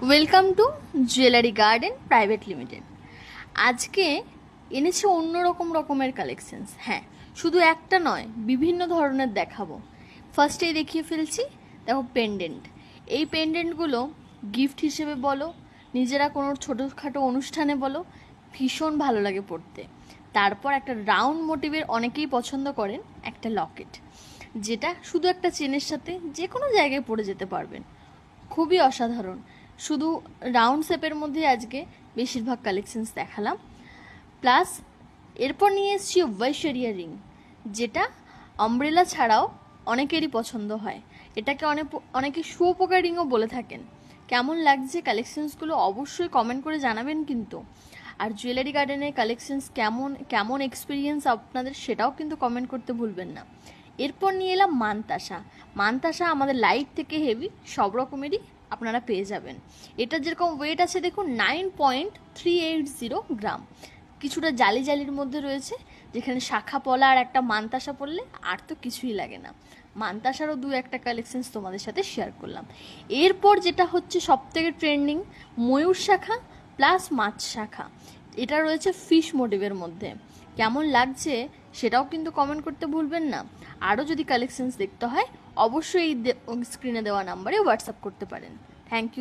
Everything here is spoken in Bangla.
Welcome to jewellery garden private limited. আজকে এনেছি অন্য রকমের কালেকশনস। হ্যাঁ, শুধু একটা নয়, বিভিন্ন ধরনের দেখাবো। ফার্স্টেই দেখিয়ে ফেলছি, দেখো পেন্ডেন্ট। এই পেন্ডেন্টগুলো গিফট হিসেবে বলো, নিজেরা কোনো ছোটোখাটো অনুষ্ঠানে বলো, ভীষণ ভালো লাগে পড়তে। তারপর একটা রাউন্ড মোটিভের অনেকেই পছন্দ করেন একটা লকেট, যেটা শুধু একটা চেনের সাথে যে কোনো জায়গায় পরে যেতে পারবেন। খুবই অসাধারণ। শুধু রাউন্ড শেপের মধ্যে আজকে বেশিরভাগ কালেকশনস দেখালাম। প্লাস এরপর নিয়ে এসেছি ঐশ্বরিয়া রিং, যেটা আমব্রেলা ছাড়াও অনেকেরই পছন্দ হয়। এটাকে অনেকে শুয়োপোকা রিংও বলে থাকেন। কেমন লাগছে কালেকশনসগুলো অবশ্যই কমেন্ট করে জানাবেন কিন্তু। আর জুয়েলারি গার্ডেনের কালেকশনস কেমন কেমন এক্সপিরিয়েন্স আপনাদের, সেটাও কিন্তু কমেন্ট করতে ভুলবেন না। এরপর নিয়ে এলাম মানতাসা। মানতাসা আমাদের লাইট থেকে হেভি সব রকমেরই আপনারা পেয়ে যাবেন। এটা যেরকম ওয়েট আছে দেখুন 9.380 গ্রাম, কিছুটা জালি জালির মধ্যে রয়েছে, যেখানে শাখা পলা আর একটা মানতাসা পড়লে আর তো কিছুই লাগে না। মানতাসারও দু একটা কালেকশনস তোমাদের সাথে শেয়ার করলাম। এরপর যেটা হচ্ছে সবথেকে ট্রেন্ডিং, ময়ূর শাখা প্লাস মাছ শাখা। এটা রয়েছে ফিশ মোটিভের মধ্যে। কেমন লাগছে সেটাও কিন্তু কমেন্ট করতে ভুলবেন না। আরও যদি কালেকশনস দেখতে হয় অবশ্যই স্ক্রিনে দেওয়া নাম্বারে হোয়াটসঅ্যাপ করতে পারেন। Thank you.